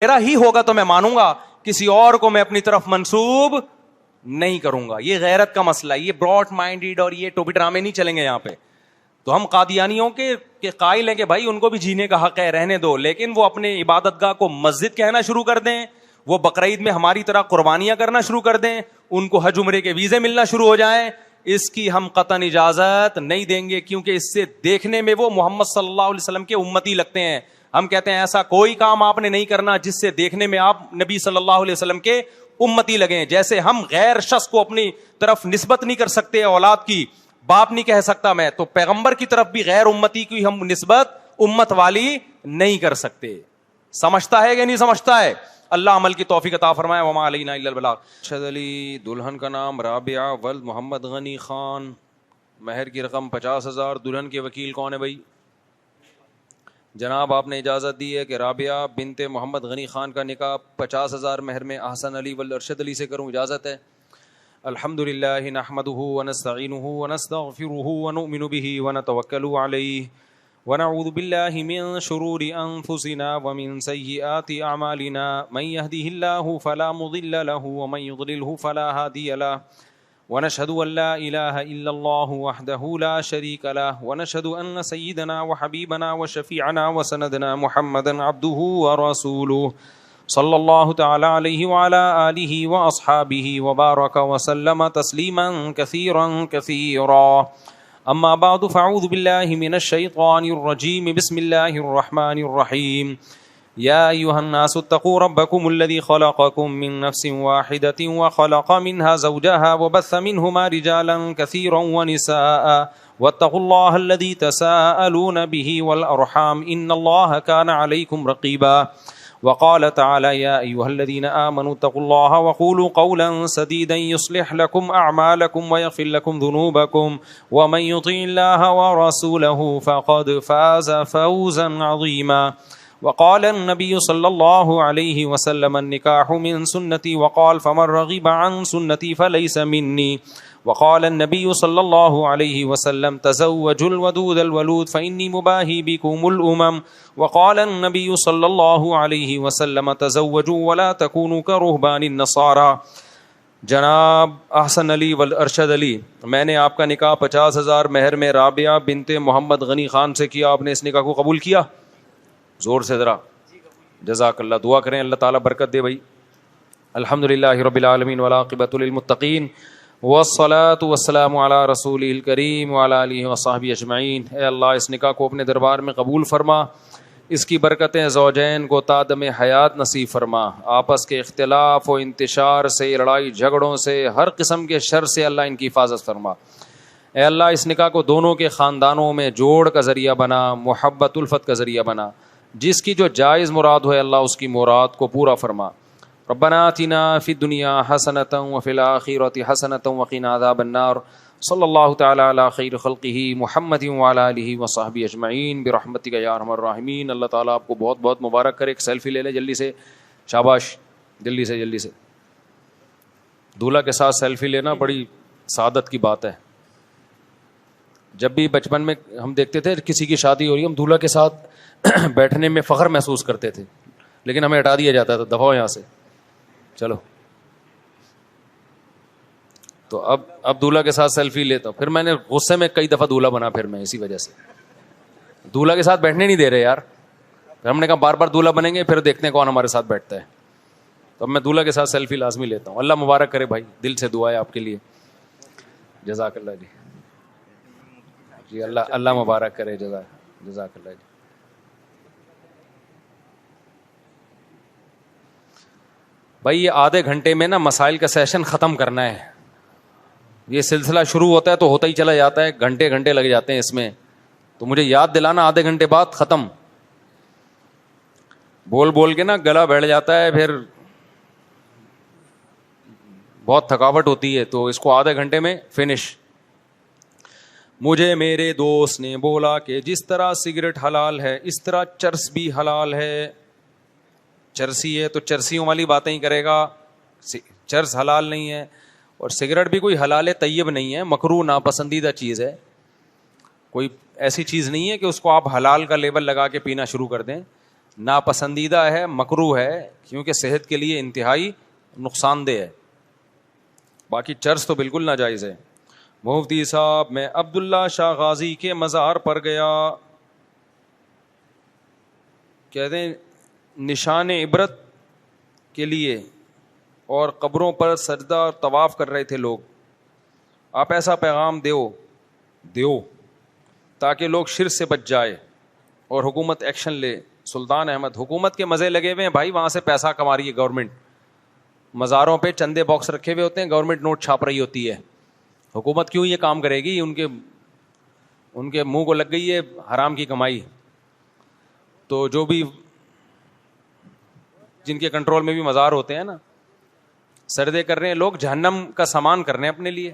میرا ہی ہوگا تو میں مانوں گا, کسی اور کو میں اپنی طرف منسوب نہیں کروں گا. یہ غیرت کا مسئلہ, یہ براڈ مائنڈیڈ اور یہ ٹوپی ڈرامے نہیں چلیں گے یہاں پہ. تو ہم قادیانیوں کے قائل ہیں کہ بھائی ان کو بھی جینے کا حق ہے, رہنے دو, لیکن وہ اپنے عبادت گاہ کو مسجد کہنا شروع کر دیں, وہ بقرعید میں ہماری طرح قربانیاں کرنا شروع کر دیں, ان کو حج عمرے کے ویزے ملنا شروع ہو جائیں, اس کی ہم قطعاً اجازت نہیں دیں گے, کیونکہ اس سے دیکھنے میں وہ محمد صلی اللہ علیہ وسلم کے امتی لگتے ہیں. ہم کہتے ہیں ایسا کوئی کام آپ نے نہیں کرنا جس سے دیکھنے میں آپ نبی صلی اللہ علیہ وسلم کے امتی لگیں. جیسے ہم غیر شخص کو اپنی طرف نسبت نہیں کر سکتے, اولاد کی باپ نہیں کہہ سکتا میں, تو پیغمبر کی طرف بھی غیر امتی کی ہم نسبت امت والی نہیں کر سکتے. سمجھتا ہے کہ نہیں سمجھتا ہے؟ اللہ عمل کی توفیق عطا فرمائے. وما علینا الا البلاغ. ارشد علی, دلہن کا نام رابعہ ولد محمد غنی خان, مہر کی رقم 50,000. دلہن کے وکیل کون ہے بھائی؟ جناب آپ نے اجازت دی ہے کہ رابعہ بنت محمد غنی خان کا نکاح 50,000 مہر میں احسن علی ولد ارشد علی سے کروں, اجازت ہے؟ الحمدللہ نحمده ونستعینه ونستغفره ونؤمن به ونتوکل علیہ ونعوذ باللہ من شرور انفسنا ومن سیئات اعمالنا, من يهده الله فلا مضل له ومن يضلله فلا هادی له, ونشهد ان لا الہ الا اللہ وحدہ لا شریک له, ونشهد ان سیدنا وحبیبنا وشفیعنا وسندنا محمدا عبدہ ورسولہ صلی اللہ تعالی علیہ وعلی آلہ واصحابہ وبارک وسلم تسلیما کثیرا کثیرا. اما بعد فاعوذ باللہ من الشیطان الرجیم. بسم اللہ الرحمن الرحیم. یا ایہا الناس اتقوا ربکم الذی خلقکم من نفس واحدۃ وخلق منها زوجها وبث منہما رجالا کثیرا ونساء واتقوا اللہ الذی تساءلون به والارحام ان اللہ کان علیکم رقیبا. وقال تعالى يا أيها الذين آمنوا اتقوا الله وقولوا قولا سديدا يصلح لكم أعمالكم ويغفر لكم ذنوبكم ومن يطع الله ورسوله فقد فاز فوزا عظيما. وقال النبي صلى الله عليه وسلم النكاح من سنتي وقال فمن رغب عن سنتي فليس مني. وقال النبي صلى الله عليه وسلم تزوجوا الودود الولود فإني مباهي بكم الأمم. وقال النبي صلى الله عليه وسلم تزوجوا ولا تكونوا كرهبان النصارى. جناب احسن علی والارشد علی, میں نے آپ کا نکاح 50,000 مہر میں رابعہ بنت محمد غنی خان سے کیا. آپ نے اس نکاح کو قبول کیا؟ زور سے ذرا جزاک اللہ. دعا کریں اللہ تعالیٰ برکت دے بھائی. الحمدللہ رب العالمین والعاقبۃ للمتقین والصلاة والسلام علی رسولہ الکریم وعلی آلہ وصحبہ اجمعین. اے اللہ اس نکاح کو اپنے دربار میں قبول فرما, اس کی برکتیں زوجین کو تادم حیات نصیب فرما, آپس کے اختلاف و انتشار سے, لڑائی جھگڑوں سے, ہر قسم کے شر سے اللہ ان کی حفاظت فرما. اے اللہ اس نکاح کو دونوں کے خاندانوں میں جوڑ کا ذریعہ بنا, محبت الفت کا ذریعہ بنا. جس کی جو جائز مراد ہو اللہ اس کی مراد کو پورا فرما. ربنا آتنا فی الدنیا حسنۃ وفی الآخرۃ حسنۃ وقنا عذاب النار. صلی اللہ تعالی علی خیر خلقہ محمد وعلی آلہ وصحبہ اجمعین برحمتک یا ارحم الراحمین. اللہ تعالیٰ آپ کو بہت بہت مبارک کرے. ایک سیلفی لے لے جلدی سے, شاباش, جلدی سے جلدی سے. دولہا کے ساتھ سیلفی لینا بڑی سعادت کی بات ہے. جب بھی بچپن میں ہم دیکھتے تھے کسی کی شادی ہو رہی ہے, ہم دولہا کے ساتھ بیٹھنے میں فخر محسوس کرتے تھے, لیکن ہمیں ہٹا دیا جاتا تھا, دفعہ یہاں سے, چلو. تو اب دولہا کے ساتھ سیلفی لیتا ہوں. پھر میں نے غصے میں کئی دفعہ دولہا بنا, پھر میں اسی وجہ سے دولہا کے ساتھ بیٹھنے نہیں دے رہے یار. پھر ہم نے کہا بار بار دولہا بنیں گے, پھر دیکھتے ہیں کون ہمارے ساتھ بیٹھتا ہے. تو اب میں دولہا کے ساتھ سیلفی لازمی لیتا ہوں. اللہ مبارک کرے بھائی, دل سے دعا ہے آپ کے لیے. جزاک اللہ جی. جی اللہ مبارک کرے. جزاک اللہ جی. بھائی یہ آدھے گھنٹے میں نا مسائل کا سیشن ختم کرنا ہے. یہ سلسلہ شروع ہوتا ہے تو ہوتا ہی چلا جاتا ہے, گھنٹے گھنٹے لگ جاتے ہیں اس میں. تو مجھے یاد دلانا آدھے گھنٹے بعد ختم. بول بول کے نا گلا بیٹھ جاتا ہے, پھر بہت تھکاوٹ ہوتی ہے. تو اس کو آدھے گھنٹے میں فنش. مجھے میرے دوست نے بولا کہ جس طرح سگریٹ حلال ہے اس طرح چرس بھی حلال ہے. چرسی ہے تو چرسیوں والی باتیں ہی کرے گا, چرس حلال نہیں ہے. اور سگریٹ بھی کوئی حلال طیب نہیں ہے, مکروہ ناپسندیدہ چیز ہے. کوئی ایسی چیز نہیں ہے کہ اس کو آپ حلال کا لیبل لگا کے پینا شروع کر دیں. ناپسندیدہ ہے, مکروہ ہے, کیونکہ صحت کے لیے انتہائی نقصان دہ ہے. باقی چرس تو بالکل ناجائز ہے. مفتی صاحب, میں عبداللہ شاہ غازی کے مزار پر گیا, کہتے ہیں نشان عبرت کے لیے, اور قبروں پر سجدہ اور طواف کر رہے تھے لوگ. آپ ایسا پیغام دیو تاکہ لوگ شرک سے بچ جائے اور حکومت ایکشن لے. سلطان احمد, حکومت کے مزے لگے ہوئے ہیں بھائی, وہاں سے پیسہ کما رہی ہے گورنمنٹ. مزاروں پہ چندے باکس رکھے ہوئے ہوتے ہیں, گورنمنٹ نوٹ چھاپ رہی ہوتی ہے. حکومت کیوں یہ کام کرے گی؟ ان کے منہ کو لگ گئی ہے حرام کی کمائی. تو جو بھی جن کے کنٹرول میں بھی مزار ہوتے ہیں نا, سجدے کر رہے ہیں لوگ, جہنم کا سامان کر رہے ہیں اپنے لیے.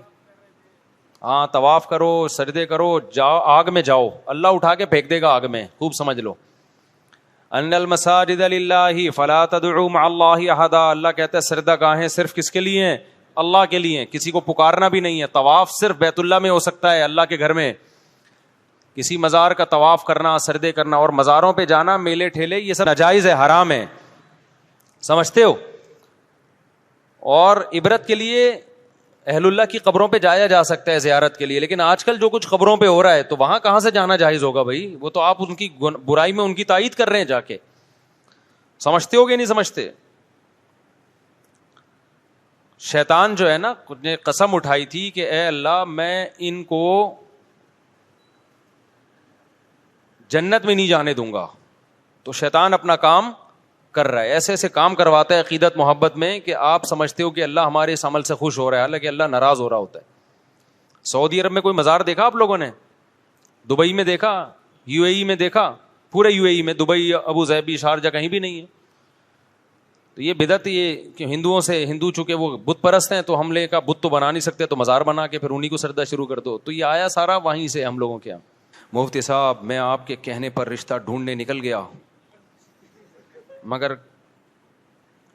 ہاں, طواف کرو, سجدے کرو, جاؤ آگ میں جاؤ, اللہ اٹھا کے پھینک دے گا آگ میں. خوب سمجھ لو, ان المساجد للہ فلا تدعوا مع اللہ احدا. اللہ کہتا ہے سجدہ گاہیں صرف کس کے لیے ہیں؟ اللہ کے لیے. کسی کو پکارنا بھی نہیں ہے. طواف صرف بیت اللہ میں ہو سکتا ہے, اللہ کے گھر میں. کسی مزار کا طواف کرنا, سجدے کرنا اور مزاروں پہ جانا, میلے ٹھیلے, یہ سب ناجائز ہے, حرام ہے. سمجھتے ہو؟ اور عبرت کے لیے اہل اللہ کی قبروں پہ جایا جا سکتا ہے زیارت کے لیے, لیکن آج کل جو کچھ قبروں پہ ہو رہا ہے تو وہاں کہاں سے جانا جائز ہوگا بھائی؟ وہ تو آپ ان کی برائی میں ان کی تائید کر رہے ہیں جا کے. سمجھتے ہو گے نہیں سمجھتے؟ شیطان جو ہے نا, نے قسم اٹھائی تھی کہ اے اللہ میں ان کو جنت میں نہیں جانے دوں گا. تو شیطان اپنا کام کر رہا ہے, ایسے ایسے کام کرواتا ہے عقیدت محبت میں کہ آپ سمجھتے ہو کہ اللہ ہمارے اس عمل سے خوش ہو رہا ہے, حالانکہ اللہ ناراض ہو رہا ہوتا ہے. سعودی عرب میں کوئی مزار دیکھا آپ لوگوں نے؟ دبئی میں دیکھا؟ یو اے ای میں دیکھا؟ پورے یو اے ای میں, دبئی, ابو ظہبی, شارجہ, کہیں بھی نہیں ہے. تو یہ بدعت, یہ کہ ہندو چونکہ وہ بت پرست ہیں تو ہم لے کا بت تو بنا نہیں سکتے, تو مزار بنا کے پھر انہیں کو سجدہ شروع کر دو. تو یہ آیا سارا وہیں سے ہم لوگوں کے. مفتی صاحب, میں آپ کے کہنے پر رشتہ ڈھونڈنے نکل گیا, مگر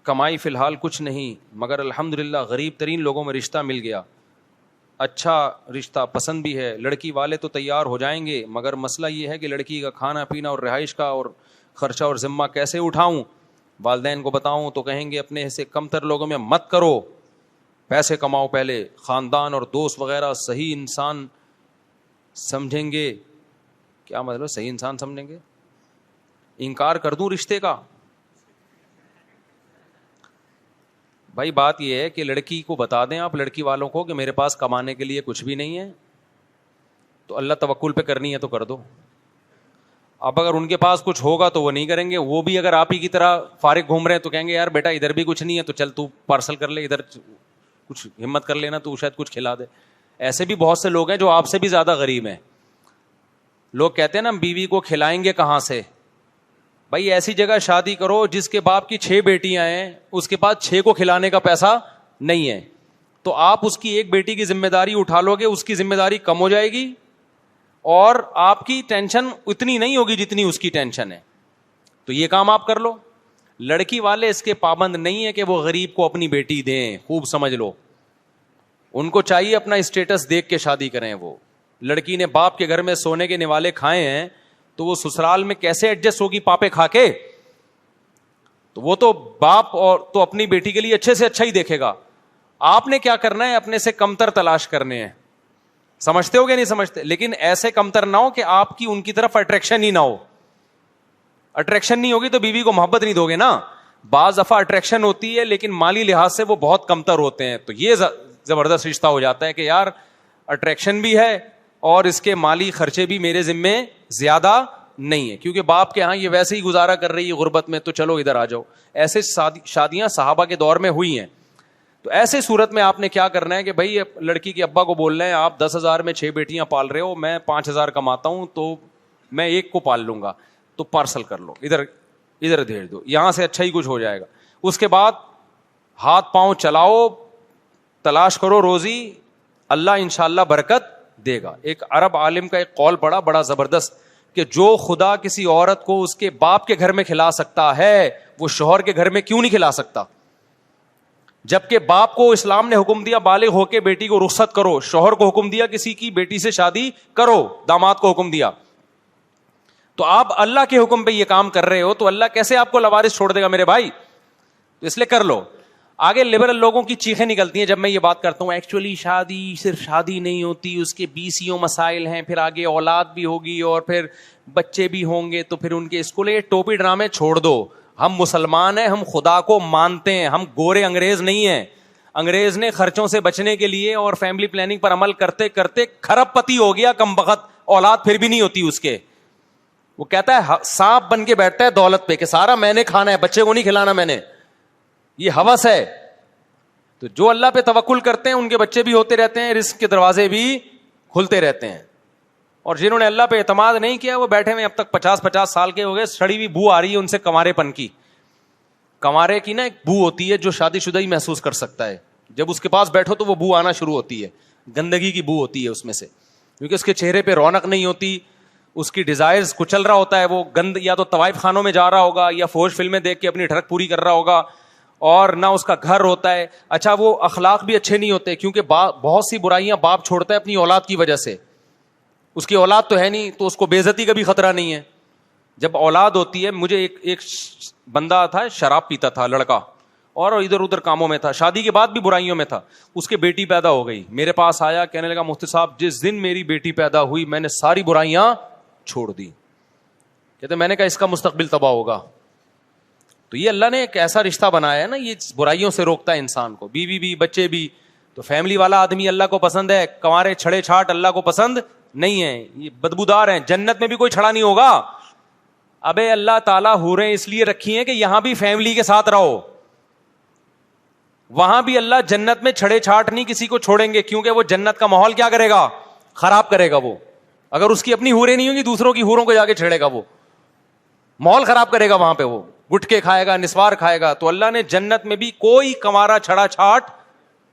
کمائی فی الحال کچھ نہیں, مگر الحمدللہ غریب ترین لوگوں میں رشتہ مل گیا. اچھا رشتہ, پسند بھی ہے. لڑکی والے تو تیار ہو جائیں گے, مگر مسئلہ یہ ہے کہ لڑکی کا کھانا پینا اور رہائش کا اور خرچہ اور ذمہ کیسے اٹھاؤں؟ والدین کو بتاؤں تو کہیں گے اپنے سے کم تر لوگوں میں مت کرو, پیسے کماؤ پہلے. خاندان اور دوست وغیرہ صحیح انسان سمجھیں گے. کیا مطلب صحیح انسان سمجھیں گے؟ انکار کر دوں رشتے کا؟ بھائی بات یہ ہے کہ لڑکی کو بتا دیں آپ, لڑکی والوں کو, کہ میرے پاس کمانے کے لیے کچھ بھی نہیں ہے, تو اللہ توکل پہ کرنی ہے تو کر دو. اب اگر ان کے پاس کچھ ہوگا تو وہ نہیں کریں گے. وہ بھی اگر آپ ہی کی طرح فارغ گھوم رہے ہیں تو کہیں گے یار بیٹا ادھر بھی کچھ نہیں ہے, تو چل تو پارسل کر لے, ادھر کچھ ہمت کر لینا, تو شاید کچھ کھلا دے. ایسے بھی بہت سے لوگ ہیں جو آپ سے بھی زیادہ غریب ہیں. لوگ کہتے ہیں نا بیوی کو کھلائیں گے کہاں سے؟ بھائی ایسی جگہ شادی کرو جس کے باپ کی 6 بیٹیاں ہیں, اس کے پاس 6 کو کھلانے کا پیسہ نہیں ہے, تو آپ اس کی ایک بیٹی کی ذمہ داری اٹھا لو گے, اس کی ذمہ داری کم ہو جائے گی اور آپ کی ٹینشن اتنی نہیں ہوگی جتنی اس کی ٹینشن ہے. تو یہ کام آپ کر لو. لڑکی والے اس کے پابند نہیں ہے کہ وہ غریب کو اپنی بیٹی دیں. خوب سمجھ لو, ان کو چاہیے اپنا اسٹیٹس دیکھ کے شادی کریں. وہ لڑکی نے باپ کے گھر میں سونے کے نوالے کھائے ہیں تو وہ سسرال میں کیسے ایڈجسٹ ہوگی پاپے کھا کے؟ تو وہ تو باپ اور تو اپنی بیٹی کے لیے اچھے سے اچھا ہی دیکھے گا. آپ نے کیا کرنا ہے؟ اپنے سے کمتر تلاش کرنے ہیں. سمجھتے ہو گے نہیں سمجھتے؟ لیکن ایسے کمتر نہ ہو کہ آپ کی ان کی طرف اٹریکشن ہی نہ ہو. اٹریکشن نہیں ہوگی تو بیوی کو محبت نہیں دو گے نا. بعض دفعہ اٹریکشن ہوتی ہے لیکن مالی لحاظ سے وہ بہت کمتر ہوتے ہیں, تو یہ زبردست رشتہ ہو جاتا ہے کہ یار اٹریکشن بھی ہے اور اس کے مالی خرچے بھی میرے ذمے زیادہ نہیں ہے, کیونکہ باپ کے ہاں یہ ویسے ہی گزارا کر رہی ہے غربت میں, تو چلو ادھر آ جاؤ. ایسے شادیاں صحابہ کے دور میں ہوئی ہیں. تو ایسے صورت میں آپ نے کیا کرنا ہے کہ بھائی لڑکی کے ابا کو بول رہے ہیں آپ 10,000 میں 6 بیٹیاں پال رہے ہو, میں 5,000 کماتا ہوں تو میں ایک کو پال لوں گا, تو پارسل کر لو, ادھر بھیج دو, یہاں سے اچھا ہی کچھ ہو جائے گا. اس کے بعد ہاتھ پاؤں چلاؤ, تلاش کرو روزی, اللہ انشاءاللہ برکت دے گا. ایک عرب عالم کا ایک قول پڑا بڑا زبردست, کہ جو خدا کسی عورت کو اس کے باپ کے گھر میں کھلا سکتا ہے وہ شوہر کے گھر میں کیوں نہیں کھلا سکتا؟ جبکہ باپ کو اسلام نے حکم دیا بالغ ہو کے بیٹی کو رخصت کرو, شوہر کو حکم دیا کسی کی بیٹی سے شادی کرو, داماد کو حکم دیا. تو آپ اللہ کے حکم پہ یہ کام کر رہے ہو تو اللہ کیسے آپ کو لوارث چھوڑ دے گا میرے بھائی؟ تو اس لیے کر لو. آگے لبرل لوگوں کی چیخیں نکلتی ہیں جب میں یہ بات کرتا ہوں ایکچولی شادی صرف شادی نہیں ہوتی, اس کے 20 مسائل ہیں, پھر آگے اولاد بھی ہوگی اور پھر بچے بھی ہوں گے, تو پھر ان کے اسکول. یہ ٹوپی ڈرامے چھوڑ دو. ہم مسلمان ہیں, ہم خدا کو مانتے ہیں, ہم گورے انگریز نہیں ہیں. انگریز نے خرچوں سے بچنے کے لیے اور فیملی پلاننگ پر عمل کرتے کرتے کھرب پتی ہو گیا, کم بخت اولاد پھر بھی نہیں ہوتی اس کے. وہ کہتا ہے سانپ بن کے بیٹھتا ہے دولت پہ کہ سارا میں نے کھانا ہے, بچے کو نہیں کھلانا میں نے. یہ ہوس ہے. تو جو اللہ پہ توکل کرتے ہیں ان کے بچے بھی ہوتے رہتے ہیں, رزق کے دروازے بھی کھلتے رہتے ہیں. اور جنہوں نے اللہ پہ اعتماد نہیں کیا وہ بیٹھے ہوئے اب تک 50 سال کے ہو گئے, سڑی ہوئی بو آ رہی ہے ان سے کنوارے پن کی. کنوارے کی نا ایک بو ہوتی ہے جو شادی شدہ ہی محسوس کر سکتا ہے. جب اس کے پاس بیٹھو تو وہ بو آنا شروع ہوتی ہے, گندگی کی بو ہوتی ہے اس میں سے, کیونکہ اس کے چہرے پہ رونق نہیں ہوتی, اس کی ڈیزائرز کچل رہا ہوتا ہے. وہ گند یا تو طوائف خانوں میں جا رہا ہوگا یا فوج فلمیں دیکھ کے اپنی ڈھڑک پوری کر رہا ہوگا, اور نہ اس کا گھر ہوتا ہے. اچھا وہ اخلاق بھی اچھے نہیں ہوتے کیونکہ بہت سی برائیاں باپ چھوڑتا ہے اپنی اولاد کی وجہ سے. اس کی اولاد تو ہے نہیں تو اس کو بے عزتی کا بھی خطرہ نہیں ہے. جب اولاد ہوتی ہے, مجھے ایک بندہ تھا شراب پیتا تھا لڑکا, اور ادھر ادھر کاموں میں تھا, شادی کے بعد بھی برائیوں میں تھا. اس کے بیٹی پیدا ہو گئی, میرے پاس آیا, کہنے لگا مفتی صاحب جس دن میری بیٹی پیدا ہوئی میں نے ساری برائیاں چھوڑ دی. کہتے میں نے کہا اس کا مستقبل تباہ ہوگا. تو یہ اللہ نے ایک ایسا رشتہ بنایا ہے نا, یہ برائیوں سے روکتا ہے انسان کو, بیوی بھی بچے بھی. تو فیملی والا آدمی اللہ کو پسند ہے, کنوارے چھڑے چھاٹ اللہ کو پسند نہیں ہے, یہ بدبودار ہیں. جنت میں بھی کوئی چھڑا نہیں ہوگا. ابے اللہ تعالیٰ حوریں اس لیے رکھی ہیں کہ یہاں بھی فیملی کے ساتھ رہو, وہاں بھی اللہ جنت میں چھڑے چھاٹ نہیں کسی کو چھوڑیں گے, کیونکہ وہ جنت کا ماحول کیا کرے گا, خراب کرے گا. وہ اگر اس کی اپنی حوریں نہیں ہوں گی دوسروں کی حوروں کو جا کے چھیڑے گا, وہ ماحول خراب کرے گا. وہاں پہ وہ گٹکے کھائے گا, نسوار کھائے گا. تو اللہ نے جنت میں بھی کوئی کنوارا چھڑا چھاٹ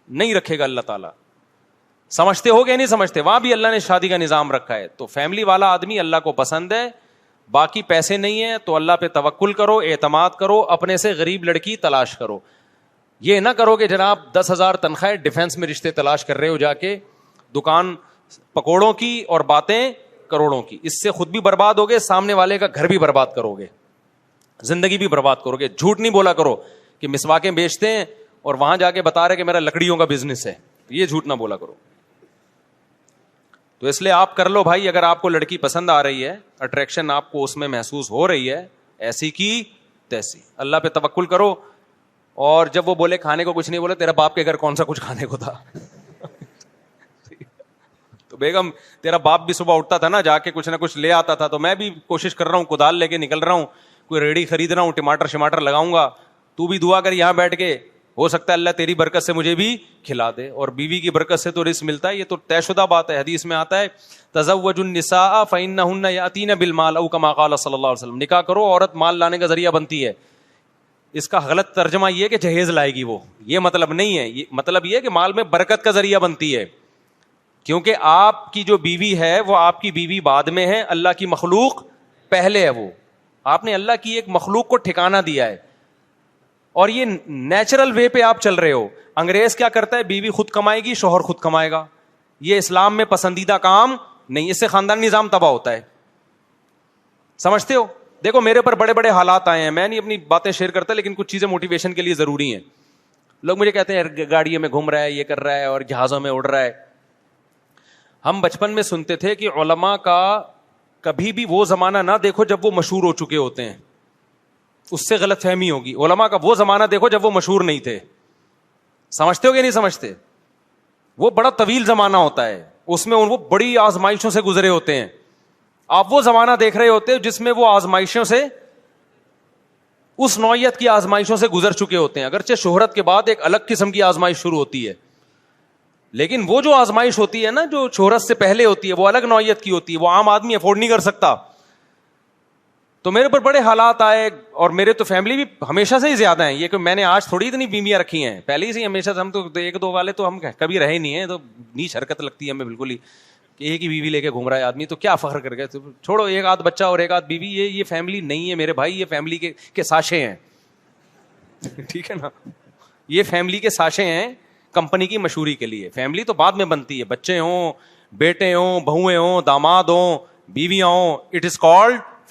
نہیں رکھے گا اللہ تعالیٰ. سمجھتے ہو گیا نہیں سمجھتے؟ وہاں بھی اللہ نے شادی کا نظام رکھا ہے. تو فیملی والا آدمی اللہ کو پسند ہے, باقی پیسے نہیں ہے تو اللہ پہ توکل کرو, اعتماد کرو, اپنے سے غریب لڑکی تلاش کرو. یہ نہ کرو کہ جناب 10,000 تنخواہ ڈیفینس میں رشتے تلاش کر رہے ہو جا کے, دکان پکوڑوں کی اور باتیں کروڑوں کی. اس سے خود بھی برباد ہوگے, سامنے والے کا گھر بھی برباد کرو گے, زندگی بھی برباد کرو گے. جھوٹ نہیں بولا کرو کہ مسواکیں بیچتے ہیں اور وہاں جا کے بتا رہے کہ میرا لکڑیوں کا بزنس ہے, یہ جھوٹ نہ بولا کرو. تو اس لیے آپ کر لو بھائی, اگر آپ کو لڑکی پسند آ رہی ہے, اٹریکشن آپ کو اس میں محسوس ہو رہی ہے, ایسی کی تیسی, اللہ پہ توکل کرو. اور جب وہ بولے کھانے کو کچھ نہیں, بولے تیرا باپ کے گھر کون سا کچھ کھانے کو تھا. تو بیگم تیرا باپ بھی صبح اٹھتا تھا نا, جا کے کچھ نہ کچھ لے آتا تھا, تو میں بھی کوشش کر رہا ہوں, کدال لے کے نکل رہا ہوں, کوئی ریڑھی خرید رہا ہوں, ٹماٹر شماٹر لگاؤں گا. تو بھی دعا کر یہاں بیٹھ کے, ہو سکتا ہے اللہ تیری برکت سے مجھے بھی کھلا دے, اور بیوی کی برکت سے تو رزق ملتا ہے. یہ تو طے شدہ بات ہے, حدیث میں آتا ہے تزوجوا النساء فإنهن يأتين بالمال او كما قال صلی اللہ علیہ وسلم. نکاح کرو, عورت مال لانے کا ذریعہ بنتی ہے. اس کا غلط ترجمہ یہ ہے کہ جہیز لائے گی, وہ یہ مطلب نہیں ہے. یہ مطلب یہ ہے کہ مال میں برکت کا ذریعہ بنتی ہے, کیونکہ آپ کی جو بیوی ہے وہ آپ کی بیوی بعد میں ہے, اللہ کی مخلوق پہلے ہے. وہ آپ نے اللہ کی ایک مخلوق کو ٹھکانہ دیا ہے, اور یہ نیچرل وے پہ آپ چل رہے ہو. انگریز کیا کرتا ہے, بیوی خود کمائے گی, شوہر خود کمائے گا. یہ اسلام میں پسندیدہ کام نہیں, اس سے خاندانی نظام تباہ ہوتا ہے. سمجھتے ہو؟ دیکھو میرے پر بڑے بڑے حالات آئے ہیں, میں نہیں اپنی باتیں شیئر کرتا, لیکن کچھ چیزیں موٹیویشن کے لیے ضروری ہیں. لوگ مجھے کہتے ہیں گاڑیوں میں گھوم رہا ہے, یہ کر رہا ہے, اور جہازوں میں اڑ رہا ہے. ہم بچپن میں سنتے تھے کہ علماء کا کبھی بھی وہ زمانہ نہ دیکھو جب وہ مشہور ہو چکے ہوتے ہیں, اس سے غلط فہمی ہوگی. علماء کا وہ زمانہ دیکھو جب وہ مشہور نہیں تھے. سمجھتے ہو کہ نہیں سمجھتے؟ وہ بڑا طویل زمانہ ہوتا ہے, اس میں وہ بڑی آزمائشوں سے گزرے ہوتے ہیں. آپ وہ زمانہ دیکھ رہے ہوتے ہیں جس میں وہ آزمائشوں سے, اس نوعیت کی آزمائشوں سے گزر چکے ہوتے ہیں. اگرچہ شہرت کے بعد ایک الگ قسم کی آزمائش شروع ہوتی ہے, لیکن وہ جو آزمائش ہوتی ہے نا, جو شہرت سے پہلے ہوتی ہے, وہ الگ نوعیت کی ہوتی ہے, وہ عام آدمی افورڈ نہیں کر سکتا. تو میرے پر بڑے حالات آئے, اور میرے تو فیملی بھی ہمیشہ سے ہی زیادہ ہیں. یہ کہ میں نے آج تھوڑی اتنی بیویاں رکھی ہیں, پہلے ہی سے ہمیشہ سے. ہم تو ایک دو والے تو ہم کبھی رہے نہیں ہیں, تو نیچ حرکت لگتی ہے ہمیں بالکل ہی کہ ایک ہی بیوی لے کے گھوم رہا ہے آدمی, تو کیا فخر کر گئے. چھوڑو, ایک آدھ بچہ اور ایک آدھ بیوی, یہ فیملی نہیں ہے میرے بھائی, یہ فیملی کے ساشے ہیں. ٹھیک ہے نا, یہ فیملی کے ساشے ہیں کمپنی کی مشہوری کے لیے. فیملی تو بعد میں بنتی ہے, بچے ہوں, بیٹے ہوں, بہویں ہوں, داماد ہوں, بیویاں ہوں, اٹ از کالڈ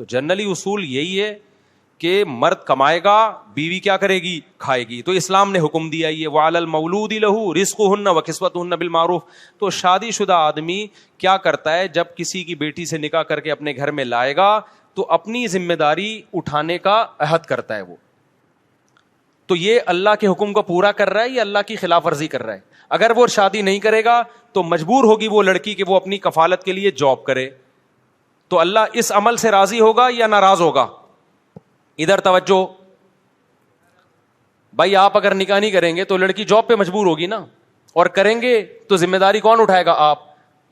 تو جنرلی اصول یہی ہے کہ مرد کمائے گا, بیوی کیا کرے گی, کھائے گی. تو اسلام نے حکم دیا یہ وعلی المولود لہ رزقہن وکسوتہن بالمعروف. تو شادی شدہ آدمی کیا کرتا ہے, جب کسی کی بیٹی سے نکاح کر کے اپنے گھر میں لائے گا تو اپنی ذمہ داری اٹھانے کا عہد کرتا ہے وہ. تو یہ اللہ کے حکم کو پورا کر رہا ہے یا اللہ کی خلاف ورزی کر رہا ہے؟ اگر وہ شادی نہیں کرے گا تو مجبور ہوگی وہ لڑکی کہ وہ اپنی کفالت کے لیے جاب کرے. تو اللہ اس عمل سے راضی ہوگا یا ناراض ہوگا؟ ادھر توجہ بھائی, آپ اگر نکاح نہیں کریں گے تو لڑکی جاب پہ مجبور ہوگی نا, اور کریں گے تو ذمہ داری کون اٹھائے گا؟ آپ.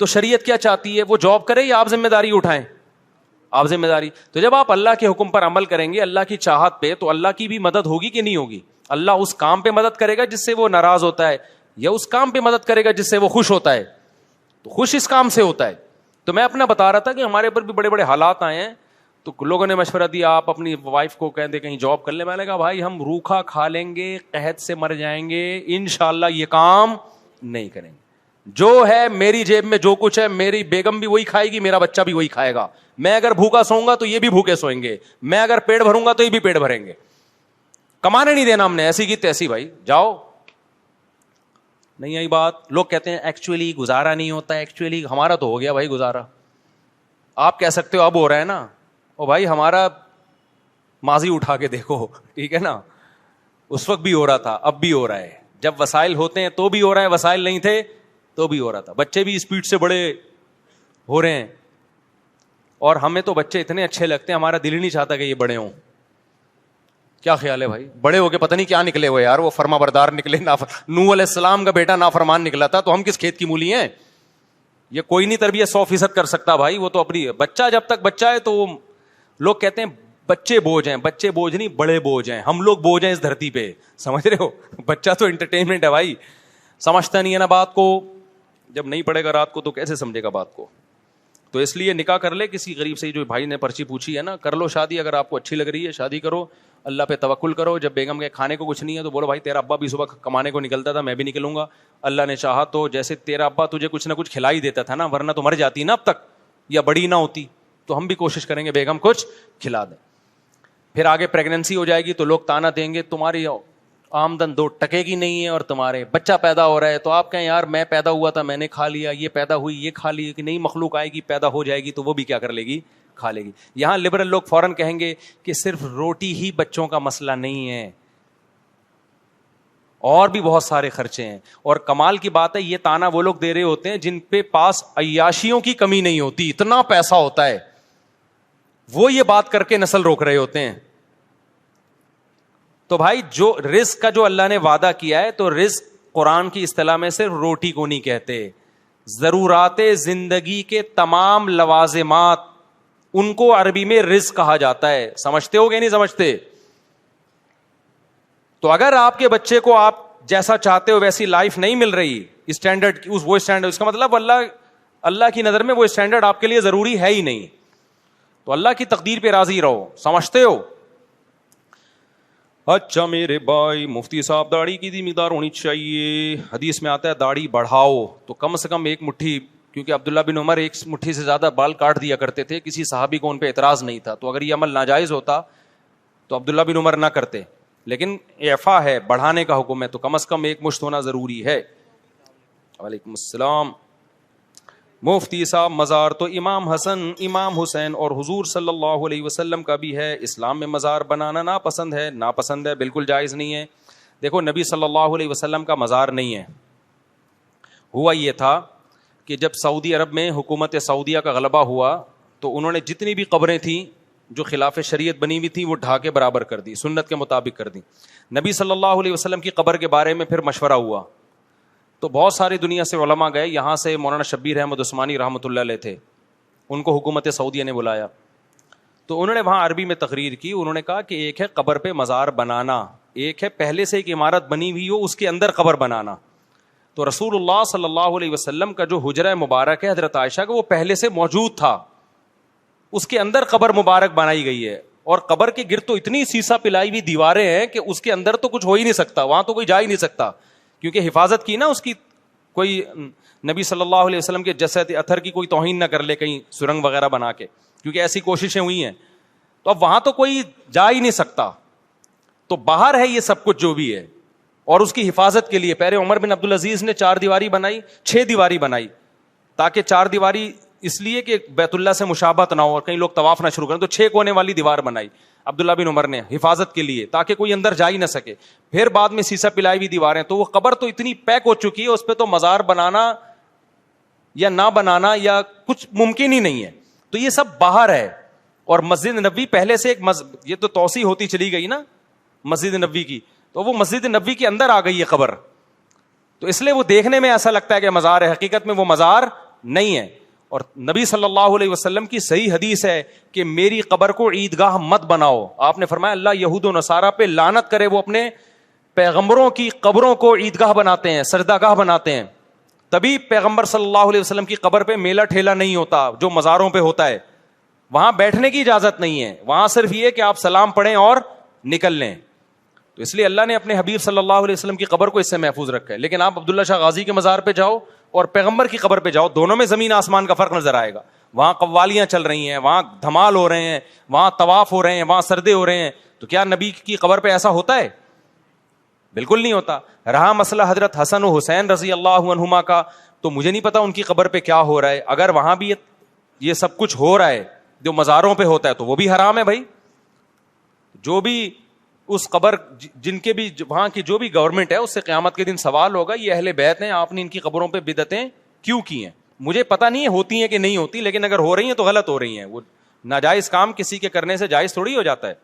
تو شریعت کیا چاہتی ہے, وہ جاب کرے یا آپ ذمہ داری اٹھائیں؟ آپ ذمہ داری. تو جب آپ اللہ کے حکم پر عمل کریں گے اللہ کی چاہت پہ, تو اللہ کی بھی مدد ہوگی کہ نہیں ہوگی؟ اللہ اس کام پہ مدد کرے گا جس سے وہ ناراض ہوتا ہے, یا اس کام پہ مدد کرے گا جس سے وہ خوش ہوتا ہے؟ تو خوش اس کام سے ہوتا ہے. تو میں اپنا بتا رہا تھا کہ ہمارے اوپر بھی بڑے بڑے حالات آئے ہیں, تو لوگوں نے مشورہ دیا آپ اپنی وائف کو کہہ دیں کہیں جاب کر لیں. میں نے کہا بھائی ہم روکھا کھا لیں گے, قحط سے مر جائیں گے, انشاءاللہ یہ کام نہیں کریں گے. جو ہے میری جیب میں جو کچھ ہے, میری بیگم بھی وہی کھائے گی, میرا بچہ بھی وہی کھائے گا. میں اگر بھوکا سوؤں گا تو یہ بھی بھوکے سوئیں گے, میں اگر پیٹ بھروں گا تو یہ بھی پیٹ بھریں گے. کمانے نہیں دینا ہم نے, ایسی کی تیسی. بھائی جاؤ. نہیں آئی بات. لوگ کہتے ہیں ایکچولی گزارا نہیں ہوتا. ایکچولی ہمارا تو ہو گیا بھائی گزارا. آپ کہہ سکتے ہو اب ہو رہا ہے نا, او بھائی ہمارا ماضی اٹھا کے دیکھو, ٹھیک ہے نا, اس وقت بھی ہو رہا تھا, اب بھی ہو رہا ہے. جب وسائل ہوتے ہیں تو بھی ہو رہا ہے, وسائل نہیں تھے تو بھی ہو رہا تھا. بچے بھی اسپیڈ سے بڑے ہو رہے ہیں, اور ہمیں تو بچے اتنے اچھے لگتے ہیں, ہمارا دل ہی نہیں چاہتا کہ یہ بڑے ہوں. کیا خیال ہے بھائی؟ بڑے ہو کے پتہ نہیں کیا نکلے ہوئے یار, وہ فرما بردار نکلے. نوح علیہ السلام کا بیٹا نافرمان نکلا تھا, تو ہم کس کھیت کی مولی ہیں؟ یہ کوئی نہیں تربیت 100% کر سکتا بھائی. وہ تو اپنی بچہ جب تک بچہ ہے تو وہ لوگ کہتے ہیں بچے بوجھ ہیں. بچے بوجھ نہیں, بڑے بوجھ ہیں. ہم لوگ بوجھ ہیں اس دھرتی پہ, سمجھ رہے ہو؟ بچہ تو انٹرٹینمنٹ ہے بھائی, سمجھتا نہیں ہے نا بات کو. جب نہیں پڑھے گا رات کو تو کیسے سمجھے گا بات کو؟ تو اس لیے نکاح کر لے کسی غریب سے. جو بھائی نے پرچی پوچھی ہے نا, کر لو شادی. اگر آپ کو اچھی لگ رہی ہے شادی کرو, اللہ پہ توکل کرو. جب بیگم کے کھانے کو کچھ نہیں ہے تو بولو بھائی تیرا ابا بھی صبح کمانے کو نکلتا تھا, میں بھی نکلوں گا. اللہ نے چاہا تو جیسے تیرا ابا تجھے کچھ نہ کچھ کھلا ہی دیتا تھا نا, ورنہ تو مر جاتی نا اب تک, یا بڑی نہ ہوتی. تو ہم بھی کوشش کریں گے بیگم کچھ کھلا دیں. پھر آگے پریگننسی ہو جائے گی تو لوگ تانا دیں گے تمہاری آمدن 2 ٹکے کی نہیں ہے, اور تمہارے بچہ پیدا ہو رہا ہے. تو آپ کہیں یار میں پیدا ہوا تھا میں نے کھا لیا, یہ پیدا ہوئی یہ کھا لیا. کہ نہیں, مخلوق آئے گی پیدا ہو جائے گی تو وہ بھی کیا کر لے گی, کھا لے گی. یہاں لبرل لوگ فوراً کہیں گے کہ صرف روٹی ہی بچوں کا مسئلہ نہیں ہے, اور بھی بہت سارے خرچے ہیں. اور کمال کی بات ہے, یہ تانا وہ لوگ دے رہے ہوتے ہیں جن پہ پاس عیاشیوں کی کمی نہیں ہوتی, اتنا پیسہ ہوتا ہے, وہ یہ بات کر کے نسل روک رہے ہوتے ہیں. تو بھائی جو رزق کا جو اللہ نے وعدہ کیا ہے, تو رزق قرآن کی اصطلاح میں صرف روٹی کو نہیں کہتے, ضرورات زندگی کے تمام لوازمات, ان کو عربی میں رزق کہا جاتا ہے. سمجھتے ہو کہ نہیں سمجھتے؟ تو اگر آپ کے بچے کو آپ جیسا چاہتے ہو ویسی لائف نہیں مل رہی, اسٹینڈرڈ وہ اسٹینڈرڈ, اس کا مطلب اللہ کی نظر میں وہ اسٹینڈرڈ آپ کے لیے ضروری ہے ہی نہیں. تو اللہ کی تقدیر پہ راضی رہو. سمجھتے ہو؟ اچھا میرے بھائی, مفتی صاحب داڑھی کی بھی مقدار ہونی چاہیے. حدیث میں آتا ہے داڑھی بڑھاؤ, تو کم سے کم 1 مٹھی, کیونکہ عبداللہ بن عمر 1 مٹھی سے زیادہ بال کاٹ دیا کرتے تھے. کسی صحابی کو ان پہ اعتراض نہیں تھا. تو اگر یہ عمل ناجائز ہوتا تو عبداللہ بن عمر نہ کرتے, لیکن اعفا ہے, بڑھانے کا حکم ہے, تو کم از کم 1 مشت ہونا ضروری ہے. وعلیکم السلام. مفتی صاحب مزار تو امام حسن, امام حسین اور حضور صلی اللہ علیہ وسلم کا بھی ہے. اسلام میں مزار بنانا ناپسند ہے؟ ناپسند ہے, بالکل جائز نہیں ہے. دیکھو نبی صلی اللہ علیہ وسلم کا مزار نہیں ہے. ہوا یہ تھا کہ جب سعودی عرب میں حکومت سعودیہ کا غلبہ ہوا تو انہوں نے جتنی بھی قبریں تھیں جو خلاف شریعت بنی ہوئی تھیں وہ ڈھا کے برابر کر دی, سنت کے مطابق کر دی. نبی صلی اللہ علیہ وسلم کی قبر کے بارے میں پھر مشورہ ہوا, تو بہت ساری دنیا سے علماء گئے. یہاں سے مولانا شبیر احمد عثمانی رحمۃ اللہ علیہ تھے, ان کو حکومت سعودیہ نے بلایا. تو انہوں نے وہاں عربی میں تقریر کی. انہوں نے کہا کہ ایک ہے قبر پہ مزار بنانا, ایک ہے پہلے سے ایک عمارت بنی ہوئی ہو اس کے اندر قبر بنانا. تو رسول اللہ صلی اللہ علیہ وسلم کا جو حجرہ مبارک ہے حضرت عائشہ کا, وہ پہلے سے موجود تھا, اس کے اندر قبر مبارک بنائی گئی ہے. اور قبر کے گرد تو اتنی سیسا پلائی ہوئی دیواریں ہیں کہ اس کے اندر تو کچھ ہو ہی نہیں سکتا, وہاں تو کوئی جا ہی نہیں سکتا, کیونکہ حفاظت کی نا اس کی. کوئی نبی صلی اللہ علیہ وسلم کے جسد اثر کی کوئی توہین نہ کر لے کہیں سرنگ وغیرہ بنا کے, کیونکہ ایسی کوششیں ہوئی ہیں. تو اب وہاں تو کوئی جا ہی نہیں سکتا, تو باہر ہے یہ سب کچھ جو بھی ہے. اور اس کی حفاظت کے لیے پہلے عمر بن عبدالعزیز نے 4 دیواری بنائی, 6 دیواری بنائی, تاکہ 4 دیواری اس لیے کہ بیت اللہ سے مشابہت نہ ہو اور کئی لوگ طواف نہ شروع کریں, تو 6 کونے والی دیوار بنائی عبداللہ بن عمر نے حفاظت کے لیے, تاکہ کوئی اندر جا ہی نہ سکے. پھر بعد میں سیسا پلائی ہوئی دیواریں, تو وہ قبر تو اتنی پیک ہو چکی ہے, اس پہ تو مزار بنانا یا نہ بنانا یا کچھ ممکن ہی نہیں ہے. تو یہ سب باہر ہے. اور مسجد نبوی پہلے سے ایک یہ تو توسیع ہوتی چلی گئی نا مسجد نبوی کی, تو وہ مسجد نبوی کے اندر آ گئی ہے قبر, تو اس لیے وہ دیکھنے میں ایسا لگتا ہے کہ مزار ہے, حقیقت میں وہ مزار نہیں ہے. اور نبی صلی اللہ علیہ وسلم کی صحیح حدیث ہے کہ میری قبر کو عیدگاہ مت بناؤ. آپ نے فرمایا اللہ یہود و نصارہ پہ لعنت کرے, وہ اپنے پیغمبروں کی قبروں کو عیدگاہ بناتے ہیں, سجدہ گاہ بناتے ہیں. تبھی پیغمبر صلی اللہ علیہ وسلم کی قبر پہ میلہ ٹھیلا نہیں ہوتا جو مزاروں پہ ہوتا ہے. وہاں بیٹھنے کی اجازت نہیں ہے, وہاں صرف یہ کہ آپ سلام پڑھیں اور نکل لیں. تو اس لیے اللہ نے اپنے حبیب صلی اللہ علیہ وسلم کی قبر کو اس سے محفوظ رکھا ہے. لیکن آپ عبداللہ شاہ غازی کے مزار پہ جاؤ اور پیغمبر کی قبر پہ جاؤ, دونوں میں زمین آسمان کا فرق نظر آئے گا. وہاں قوالیاں چل رہی ہیں, وہاں دھمال ہو رہے ہیں, وہاں طواف ہو رہے ہیں, وہاں سردے ہو رہے ہیں. تو کیا نبی کی قبر پہ ایسا ہوتا ہے؟ بالکل نہیں ہوتا. رہا مسئلہ حضرت حسن و حسین رضی اللہ عنہما کا, تو مجھے نہیں پتا ان کی قبر پہ کیا ہو رہا ہے. اگر وہاں بھی یہ سب کچھ ہو رہا ہے جو مزاروں پہ ہوتا ہے تو وہ بھی حرام ہے بھائی. جو بھی اس قبر جن کے بھی وہاں کی جو بھی گورنمنٹ ہے اس سے قیامت کے دن سوال ہوگا, یہ اہل بیت ہیں, آپ نے ان کی قبروں پہ بدعتیں کیوں کی ہیں. مجھے پتا نہیں ہے ہوتی ہیں کہ نہیں ہوتی, لیکن اگر ہو رہی ہیں تو غلط ہو رہی ہیں. وہ ناجائز کام کسی کے کرنے سے جائز تھوڑی ہو جاتا ہے.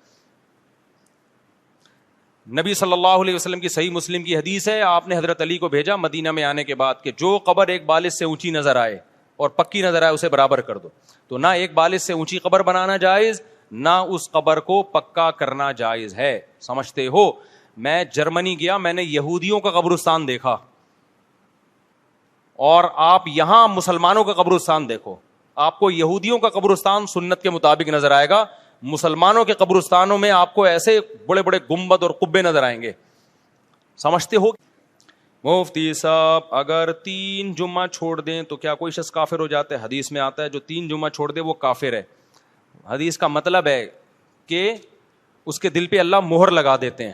نبی صلی اللہ علیہ وسلم کی صحیح مسلم کی حدیث ہے, آپ نے حضرت علی کو بھیجا مدینہ میں آنے کے بعد کہ جو قبر ایک بالش سے اونچی نظر آئے اور پکی نظر آئے اسے برابر کر دو. تو نہ ایک بالش سے اونچی قبر بنانا جائز, نہ اس قبر کو پکا کرنا جائز ہے. سمجھتے ہو؟ میں جرمنی گیا, میں نے یہودیوں کا قبرستان دیکھا, اور آپ یہاں مسلمانوں کا قبرستان دیکھو, آپ کو یہودیوں کا قبرستان سنت کے مطابق نظر آئے گا, مسلمانوں کے قبرستانوں میں آپ کو ایسے بڑے بڑے گنبد اور قبے نظر آئیں گے. سمجھتے ہو؟ مفتی صاحب اگر 3 جمعہ چھوڑ دیں تو کیا کوئی شخص کافر ہو جاتا ہے؟ حدیث میں آتا ہے جو 3 جمعہ چھوڑ دے وہ کافر ہے. حدیث کا مطلب ہے کہ اس کے دل پہ اللہ مہر لگا دیتے ہیں,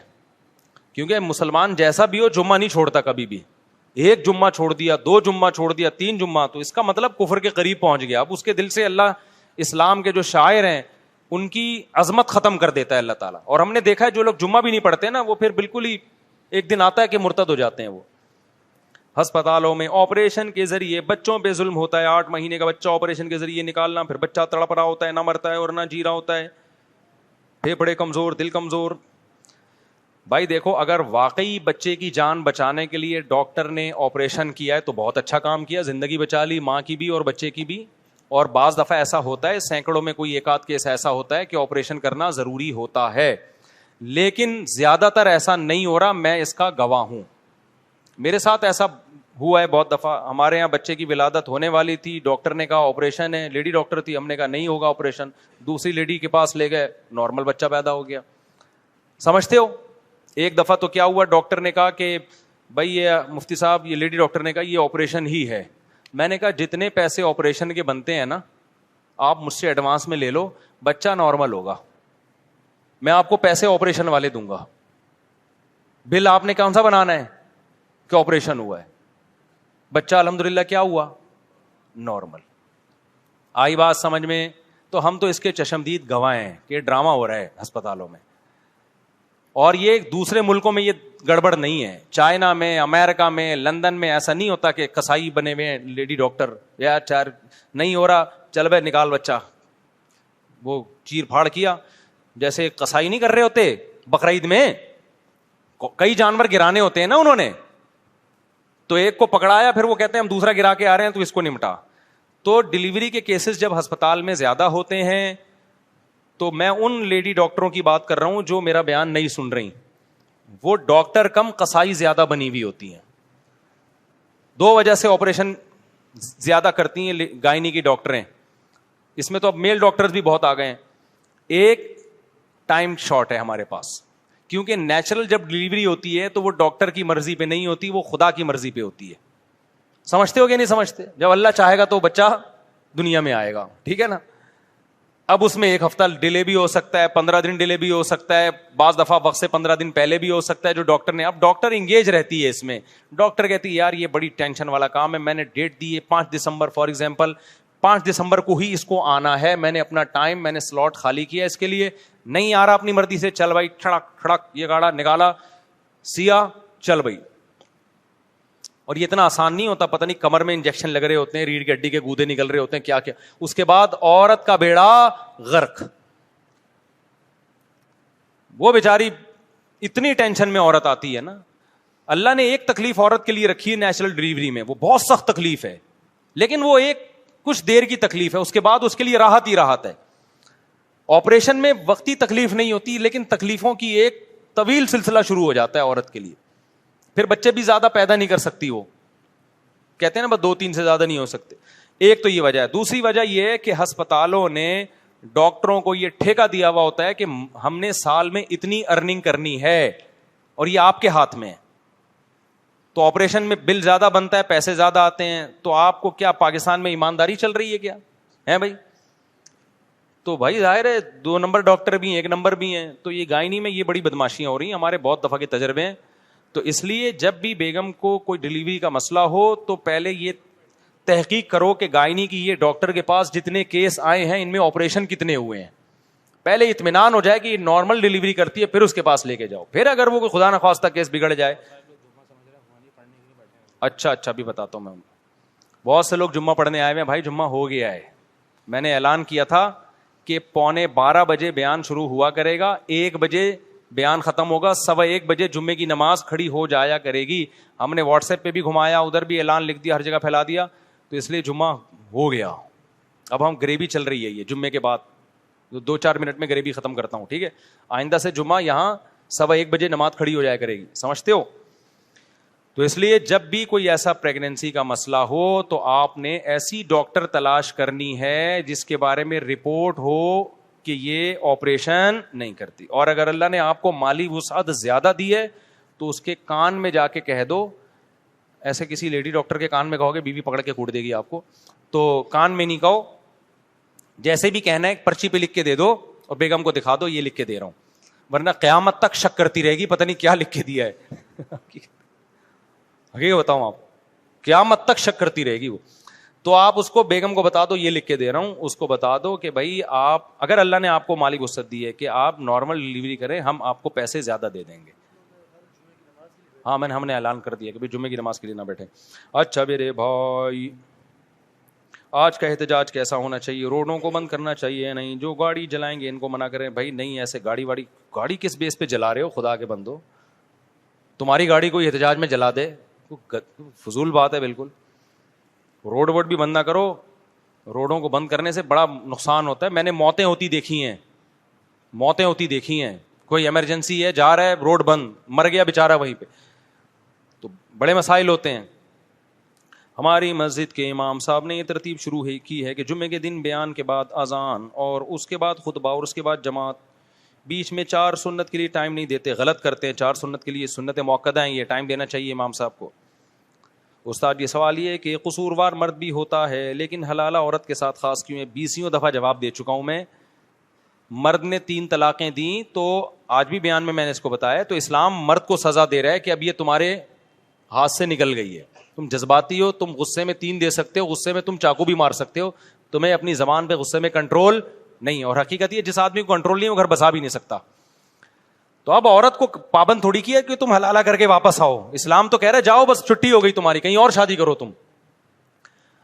کیونکہ مسلمان جیسا بھی ہو جمعہ نہیں چھوڑتا کبھی بھی. 1 جمعہ چھوڑ دیا, 2 جمعہ چھوڑ دیا, 3 جمعہ, تو اس کا مطلب کفر کے قریب پہنچ گیا. اب اس کے دل سے اللہ اسلام کے جو شاعر ہیں ان کی عظمت ختم کر دیتا ہے اللہ تعالیٰ. اور ہم نے دیکھا ہے جو لوگ جمعہ بھی نہیں پڑھتے نا, وہ پھر بالکل ہی ایک دن آتا ہے کہ مرتد ہو جاتے ہیں. وہ ہسپتالوں میں آپریشن کے ذریعے بچوں پہ ظلم ہوتا ہے, 8 مہینے کا بچہ آپریشن کے ذریعے نکالنا, پھر بچہ تڑپ رہا ہوتا ہے, نہ مرتا ہے اور نہ جی رہا ہوتا ہے, پھیپھڑے کمزور, دل کمزور. بھائی دیکھو, اگر واقعی بچے کی جان بچانے کے لیے ڈاکٹر نے آپریشن کیا ہے تو بہت اچھا کام کیا, زندگی بچا لی ماں کی بھی اور بچے کی بھی. اور بعض دفعہ ایسا ہوتا ہے, سینکڑوں میں کوئی 1 آدھ کیس ایسا ہوتا ہے کہ آپریشن کرنا ضروری ہوتا ہے, لیکن زیادہ تر ایسا نہیں ہو رہا. میں اس کا گواہ ہوں, میرے ساتھ ایسا ہوا ہے بہت دفعہ. ہمارے یہاں بچے کی ولادت ہونے والی تھی, ڈاکٹر نے کہا آپریشن ہے, لیڈی ڈاکٹر تھی, ہم نے کہا نہیں ہوگا آپریشن, دوسری لیڈی کے پاس لے گئے, نارمل بچہ پیدا ہو گیا. سمجھتے ہو؟ ایک دفعہ تو کیا ہوا, ڈاکٹر نے کہا کہ بھائی یہ مفتی صاحب, یہ لیڈی ڈاکٹر نے کہا یہ آپریشن ہی ہے. میں نے کہا جتنے پیسے آپریشن کے بنتے ہیں نا آپ مجھ سے ایڈوانس میں لے لو, بچہ نارمل ہوگا, میں آپ کو پیسے آپریشن والے دوں گا. بل آپ نے کون سا بنانا ہے کہ آپریشن ہوا ہے, بچہ الحمدللہ کیا ہوا, نارمل. آئی بات سمجھ میں؟ تو ہم تو اس کے چشمدید گواہ ہیں کہ ڈرامہ ہو رہا ہے ہسپتالوں میں. اور یہ دوسرے ملکوں میں یہ گڑبڑ نہیں ہے, چائنا میں, امریکہ میں, لندن میں ایسا نہیں ہوتا کہ کسائی بنے ہوئے لیڈی ڈاکٹر, یا چار نہیں ہو رہا, چل بھائی نکال بچہ, وہ چیر پھاڑ کیا. جیسے کسائی نہیں کر رہے ہوتے بقرعید میں, کئی جانور گرانے ہوتے ہیں نا انہوں نے, تو ایک کو پکڑایا, پھر وہ کہتے ہیں ہم دوسرا گرا کے آ رہے ہیں تو اس کو نمٹا. تو ڈلیوری کے کیسز جب ہسپتال میں زیادہ ہوتے ہیں تو میں ان لیڈی ڈاکٹروں کی بات کر رہا ہوں جو میرا بیان نہیں سن رہی, وہ ڈاکٹر کم قصائی زیادہ بنی ہوئی ہوتی ہیں. 2 وجہ سے آپریشن زیادہ کرتی ہیں گائنی کی ڈاکٹریں, اس میں تو اب میل ڈاکٹرز بھی بہت آ گئے ہیں. ایک ٹائم شارٹ ہے ہمارے پاس, کیونکہ نیچرل جب ڈلیوری ہوتی ہے تو وہ ڈاکٹر کی مرضی پہ نہیں ہوتی, وہ خدا کی مرضی پہ ہوتی ہے. سمجھتے ہو کہ نہیں سمجھتے؟ جب اللہ چاہے گا تو بچہ دنیا میں آئے گا, ٹھیک ہے نا. اب اس میں ایک ہفتہ ڈیلے بھی ہو سکتا ہے, 15 دن ڈیلے بھی ہو سکتا ہے, بعض دفعہ وقت سے 15 دن پہلے بھی ہو سکتا ہے جو ڈاکٹر نے. اب ڈاکٹر انگیج رہتی ہے اس میں, ڈاکٹر کہتی ہے یار یہ بڑی ٹینشن والا کام ہے, میں نے ڈیٹ دی ہے 5 دسمبر فار ایگزامپل, 5 دسمبر کو ہی اس کو آنا ہے, میں نے اپنا ٹائم, میں نے سلاٹ خالی کیا اس کے لیے, نہیں آ رہا اپنی مرضی سے, چل بھائی ٹھڑک ٹھڑک یہ گاڑا نکالا سیا چل بھائی. اور یہ اتنا آسان نہیں ہوتا, پتہ نہیں کمر میں انجیکشن لگ رہے ہوتے ہیں, ریڑھ کی ہڈی کے گودے نکل رہے ہوتے ہیں, کیا کیا. اس کے بعد عورت کا بیڑا غرق. وہ بیچاری اتنی ٹینشن میں عورت آتی ہے نا. اللہ نے ایک تکلیف عورت کے لیے رکھی ہے نیچرل ڈلیوری میں, وہ بہت سخت تکلیف ہے, لیکن وہ ایک کچھ دیر کی تکلیف ہے, اس کے بعد اس کے لیے راحت ہی راحت ہے. آپریشن میں وقتی تکلیف نہیں ہوتی, لیکن تکلیفوں کی ایک طویل سلسلہ شروع ہو جاتا ہے عورت کے لیے. پھر بچے بھی زیادہ پیدا نہیں کر سکتی, وہ کہتے ہیں نا بس 2-3 سے زیادہ نہیں ہو سکتے. ایک تو یہ وجہ ہے. دوسری وجہ یہ ہے کہ ہسپتالوں نے ڈاکٹروں کو یہ ٹھیکہ دیا ہوا ہوتا ہے کہ ہم نے سال میں اتنی ارننگ کرنی ہے اور یہ آپ کے ہاتھ میں ہے. تو آپریشن میں بل زیادہ بنتا ہے, پیسے زیادہ آتے ہیں, تو آپ کو کیا پاکستان میں ایمانداری چل رہی ہے کیا ہے بھائی؟ تو بھائی ظاہر ہے 2 نمبر ڈاکٹر بھی ہیں, 1 نمبر بھی ہیں, تو یہ گائنی میں یہ بڑی بدماشیاں ہو رہی ہیں, ہمارے بہت دفعہ کے تجربے ہیں. تو اس لیے جب بھی بیگم کو کوئی ڈلیوری کا مسئلہ ہو تو پہلے یہ تحقیق کرو کہ گائنی کی یہ ڈاکٹر کے پاس جتنے کیس آئے ہیں ان میں آپریشن کتنے ہوئے ہیں. پہلے اطمینان ہو جائے کہ یہ نارمل ڈلیوری کرتی ہے, پھر اس کے پاس لے کے جاؤ. پھر اگر وہ کوئی خدا نخواستہ کیس بگڑ جائے. اچھا بھی بتاتا ہوں میں. بہت سے لوگ جمعہ پڑھنے آئے ہیں, بھائی جمعہ ہو گیا ہے, میں نے اعلان کیا تھا کہ 11:15 بجے بیان شروع ہوا کرے گا, 1 بجے بیان ختم ہوگا, 1:15 بجے جمعے کی نماز کھڑی ہو جایا کرے گی. ہم نے واٹس ایپ پہ بھی گھمایا, ادھر بھی اعلان لکھ دیا, ہر جگہ پھیلا دیا, تو اس لیے جمعہ ہو گیا. اب ہم گریوی چل رہی ہے یہ جمعے کے بعد, 2-4 منٹ میں گریوی ختم کرتا ہوں, ٹھیک ہے. آئندہ سے جمعہ یہاں 1:15 بجے نماز کھڑی ہو جایا کرے گی, سمجھتے ہو. تو اس لیے جب بھی کوئی ایسا پریگنینسی کا مسئلہ ہو تو آپ نے ایسی ڈاکٹر تلاش کرنی ہے جس کے بارے میں رپورٹ ہو کہ یہ آپریشن نہیں کرتی. اور اگر اللہ نے آپ کو مالی وسعت زیادہ دی ہے تو اس کے کان میں جا کے کہہ دو, ایسے کسی لیڈی ڈاکٹر کے کان میں کہو گے بیوی پکڑ کے کوٹ دے گی آپ کو, تو کان میں نہیں کہو, جیسے بھی کہنا ہے پرچی پہ لکھ کے دے دو اور بیگم کو دکھا دو یہ لکھ کے دے رہا ہوں, ورنہ قیامت تک شک کرتی رہے گی پتہ نہیں کیا لکھ کے دیا ہے. حقیقت بتاؤں آپ, قیامت تک شک کرتی رہے گی وہ. تو آپ اس کو بیگم کو بتا دو یہ لکھ کے دے رہا ہوں, اس کو بتا دو کہ بھائی آپ اگر اللہ نے آپ کو مالی وسعت دی ہے کہ آپ نارمل ڈلیوری کریں, ہم آپ کو پیسے زیادہ دے دیں گے. ہاں ہم نے اعلان کر دیا کہ جمعے کی نماز کے لیے نہ بیٹھے. اچھا میرے بھائی, آج کا احتجاج کیسا ہونا چاہیے؟ روڈوں کو بند کرنا چاہیے, نہیں جو گاڑی جلائیں گے ان کو منع کریں. بھائی نہیں, ایسے گاڑی کس بیس پہ جلا رہے ہو خدا کے بندو؟ تمہاری گاڑی کوئی احتجاج میں جلا دے, فضول بات ہے بالکل. روڈ ووڈ بھی بند نہ کرو, روڈوں کو بند کرنے سے بڑا نقصان ہوتا ہے. میں نے موتیں ہوتی دیکھی ہیں, کوئی ایمرجنسی ہے جا رہا ہے روڈ بند, مر گیا بےچارہ وہیں پہ, تو بڑے مسائل ہوتے ہیں. ہماری مسجد کے امام صاحب نے یہ ترتیب شروع کی ہے کہ جمعے کے دن بیان کے بعد اذان اور اس کے بعد خطبہ اور اس کے بعد جماعت, بیچ میں 4 سنت کے لیے ٹائم نہیں دیتے, غلط کرتے ہیں. 4 سنت کے لیے سنت موقدہ ہیں, یہ ٹائم دینا چاہیے امام صاحب کو. استاد یہ سوال یہ ہے کہ قصوروار مرد بھی ہوتا ہے لیکن حلالہ عورت کے ساتھ خاص کیوں ہے؟ 20 دفعہ جواب دے چکا ہوں میں. مرد نے 3 طلاقیں دیں تو آج بھی بیان میں نے اس کو بتایا, تو اسلام مرد کو سزا دے رہا ہے کہ اب یہ تمہارے ہاتھ سے نکل گئی ہے, تم جذباتی ہو, تم غصے میں 3 دے سکتے ہو, غصے میں تم چاقو بھی مار سکتے ہو, تمہیں اپنی زبان پہ غصے میں کنٹرول نہیں. اور حقیقت یہ جس آدمی کو کنٹرول نہیں وہ گھر بسا بھی نہیں سکتا. تو اب عورت کو پابند تھوڑی کیا کہ تم حلالہ کر کے واپس آؤ. اسلام تو کہہ رہا ہے جاؤ بس چھٹی ہو گئی تمہاری, کہیں اور شادی کرو تم.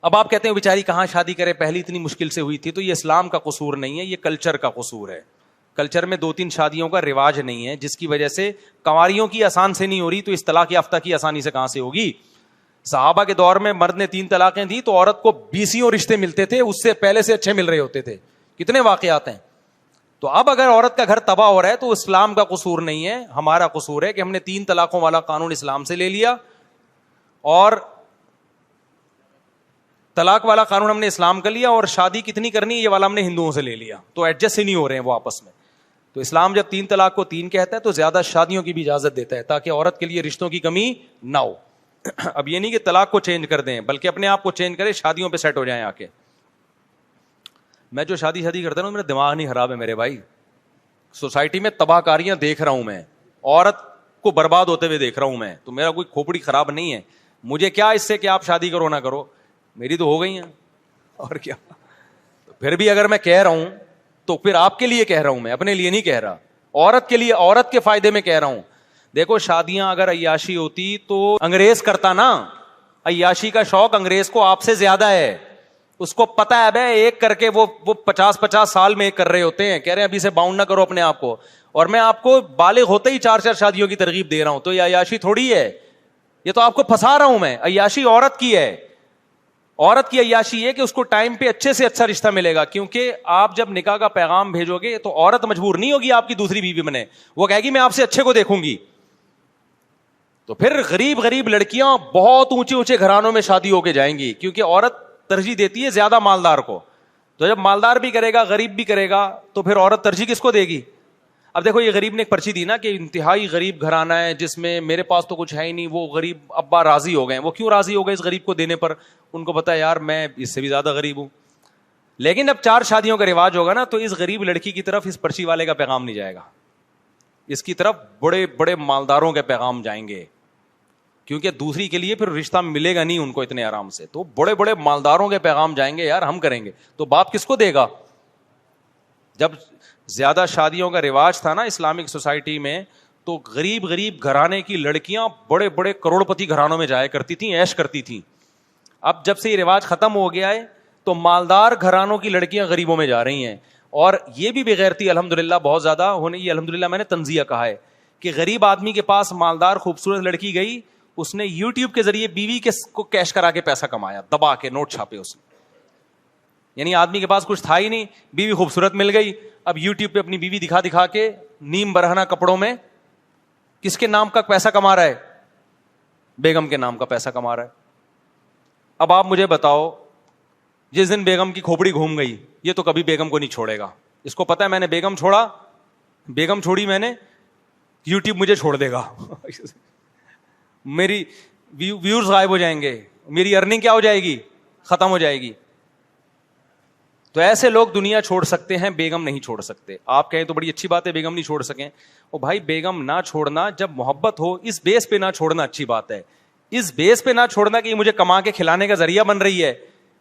اب آپ کہتے ہیں بیچاری کہاں شادی کرے, پہلی اتنی مشکل سے ہوئی تھی. تو یہ اسلام کا قصور نہیں ہے, یہ کلچر کا قصور ہے. کلچر میں 2-3 شادیوں کا رواج نہیں ہے, جس کی وجہ سے کنواریوں کی آسان سے نہیں ہو رہی, تو اس طلاق یافتہ کی آسانی سے کہاں سے ہوگی؟ صحابہ کے دور میں مرد نے 3 طلاقیں دی تو عورت کو 20 رشتے ملتے تھے, اس سے پہلے سے اچھے مل رہے ہوتے تھے. کتنے واقعات ہیں. تو اب اگر عورت کا گھر تباہ ہو رہا ہے تو اسلام کا قصور نہیں ہے, ہمارا قصور ہے کہ ہم نے 3 طلاقوں والا قانون اسلام سے لے لیا, اور طلاق والا قانون ہم نے اسلام کا لیا, اور شادی کتنی کرنی ہے یہ والا ہم نے ہندوؤں سے لے لیا. تو ایڈجسٹ ہی نہیں ہو رہے ہیں وہ آپس میں. تو اسلام جب 3 طلاق کو 3 کہتا ہے تو زیادہ شادیوں کی بھی اجازت دیتا ہے تاکہ عورت کے لیے رشتوں کی کمی نہ ہو. اب یہ نہیں کہ طلاق کو چینج کر دیں, بلکہ اپنے آپ کو چینج کرے, شادیوں پہ سیٹ ہو جائیں آ کے. میں جو شادی کرتا ہوں میرا دماغ نہیں خراب ہے میرے بھائی. سوسائٹی میں تباہ کاریاں دیکھ رہا ہوں میں, عورت کو برباد ہوتے ہوئے دیکھ رہا ہوں میں, تو میرا کوئی کھوپڑی خراب نہیں ہے. مجھے کیا اس سے کہ آپ شادی کرو نہ کرو, میری تو ہو گئی ہیں اور کیا. پھر بھی اگر میں کہہ رہا ہوں تو پھر آپ کے لیے کہہ رہا ہوں, میں اپنے لیے نہیں کہہ رہا, عورت کے لیے, عورت کے فائدے میں کہہ رہا ہوں. دیکھو شادیاں اگر عیاشی ہوتی تو انگریز کرتا نا, عیاشی کا شوق انگریز کو آپ سے زیادہ ہے. اس کو پتا ہے بھائی ایک کر کے وہ 50 سال میں ایک کر رہے ہوتے ہیں, کہہ رہے ہیں ابھی سے باؤنڈ نہ کرو اپنے آپ کو, اور میں آپ کو بالغ ہوتے ہی 4 شادیوں کی ترغیب دے رہا ہوں. تو یہ عیاشی تھوڑی ہے, یہ تو آپ کو پھنسا رہا ہوں میں. عیاشی عورت کی ہے, عورت کی عیاشی ہے کہ اس کو ٹائم پہ اچھے سے اچھا رشتہ ملے گا. کیونکہ آپ جب نکاح کا پیغام بھیجو گے تو عورت مجبور نہیں ہوگی آپ کی دوسری بیوی بنے, وہ کہے گی میں آپ سے اچھے کو دیکھوں گی. تو پھر غریب لڑکیاں بہت اونچے گھرانوں میں شادی ہو کے جائیں گی, کیونکہ عورت ترجیح دیتی ہے زیادہ مالدار کو. تو جب مالدار بھی کرے گا غریب بھی کرے گا تو پھر عورت ترجیح کس کو دے گی؟ اب دیکھو یہ غریب نے ایک پرچی دی نا کہ انتہائی غریب گھرانہ ہے جس میں میرے پاس تو کچھ ہے ہی نہیں, وہ غریب ابا راضی ہو گئے. وہ کیوں راضی ہو گئے اس غریب کو دینے پر؟ ان کو پتا ہے یار میں اس سے بھی زیادہ غریب ہوں. لیکن اب 4 شادیوں کا رواج ہوگا نا تو اس غریب لڑکی کی طرف اس پرچی والے کا پیغام نہیں جائے گا, اس کی طرف بڑے مالداروں کے پیغام جائیں گے, کیونکہ دوسری کے لیے پھر رشتہ ملے گا نہیں ان کو اتنے آرام سے. تو بڑے مالداروں کے پیغام جائیں گے, یار ہم کریں گے. تو باپ کس کو دے گا؟ جب زیادہ شادیوں کا رواج تھا نا اسلامک سوسائٹی میں, تو غریب گھرانے کی لڑکیاں بڑے کروڑ پتی گھرانوں میں جایا کرتی تھیں, عیش کرتی تھیں. اب جب سے یہ رواج ختم ہو گیا ہے تو مالدار گھرانوں کی لڑکیاں غریبوں میں جا رہی ہیں. اور یہ بھی بغیرتی الحمدللہ بہت زیادہ ہونے, یہ الحمدللہ میں نے تنزیہ کہا ہے کہ غریب آدمی کے پاس مالدار خوبصورت لڑکی گئی, اس نے یوٹیوب کے ذریعے بیوی کو کیش کرا کے پیسہ کمایا, دبا کے نوٹ چھاپے اس نے. یعنی آدمی کے پاس کچھ تھا ہی نہیں, بیوی خوبصورت مل گئی, اب یوٹیوب پہ اپنی بیوی دکھا کے نیم برہنہ کپڑوں میں کس کے نام کا پیسہ کما رہا ہے؟ بیگم کے نام کا پیسہ کما رہا ہے. اب آپ مجھے بتاؤ, جس دن بیگم کی کھوپڑی گھوم گئی, یہ تو کبھی بیگم کو نہیں چھوڑے گا. اس کو پتا ہے میں نے بیگم چھوڑی میں نے, یوٹیوب مجھے چھوڑ دے گا. میری ویورز غائب ہو جائیں گے, میری ارننگ کیا ہو جائے گی؟ ختم ہو جائے گی. تو ایسے لوگ دنیا چھوڑ سکتے ہیں, بیگم نہیں چھوڑ سکتے. آپ کہیں تو بڑی اچھی بات ہے بیگم نہیں چھوڑ سکیں. او بھائی بیگم نہ چھوڑنا, جب محبت ہو اس بیس پہ نہ چھوڑنا اچھی بات ہے. اس بیس پہ نہ چھوڑنا کہ یہ مجھے کما کے کھلانے کا ذریعہ بن رہی ہے,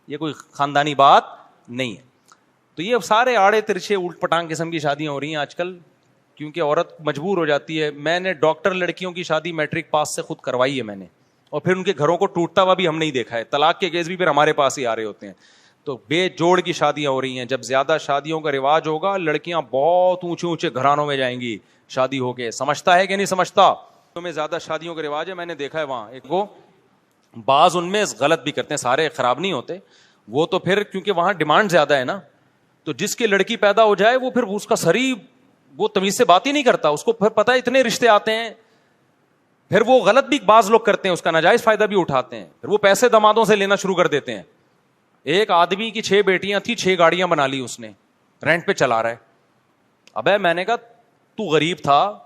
یہ کوئی خاندانی بات نہیں ہے. تو یہ سارے آڑے ترچھے الٹ پٹانگ قسم کی شادیاں ہو رہی ہیں آج کل, کیونکہ عورت مجبور ہو جاتی ہے. میں نے ڈاکٹر لڑکیوں کی شادی میٹرک پاس سے خود کروائی ہے میں نے, اور پھر ان کے گھروں کو ٹوٹتا ہوا بھی ہم نہیں دیکھا ہے. طلاق کے کیس بھی پھر ہمارے پاس ہی آ رہے ہوتے ہیں. تو بے جوڑ کی شادیاں ہو رہی ہیں. جب زیادہ شادیوں کا رواج ہوگا, لڑکیاں بہت اونچے گھرانوں میں جائیں گی شادی ہو کے. سمجھتا ہے کہ نہیں سمجھتا؟ تو میں زیادہ شادیوں کا رواج ہے, میں نے دیکھا ہے وہاں ایک وہ بعض ان میں غلط بھی کرتے ہیں, سارے خراب نہیں ہوتے وہ. تو پھر کیونکہ وہاں ڈیمانڈ زیادہ ہے نا, تو جس کی لڑکی پیدا ہو جائے وہ پھر اس کا سری وہ تمیز سے بات ہی نہیں کرتا. اس کو پھر پتہ ہے اتنے رشتے آتے ہیں, پھر وہ غلط بھی بعض لوگ کرتے ہیں, اس کا ناجائز فائدہ بھی اٹھاتے ہیں. پھر وہ پیسے دمادوں سے لینا شروع کر دیتے ہیں. ایک آدمی کی 6 بیٹیاں تھیں, 6 گاڑیاں بنا لی اس نے, رینٹ پہ چلا رہا ہے. ابے میں نے کہا تو غریب تھا,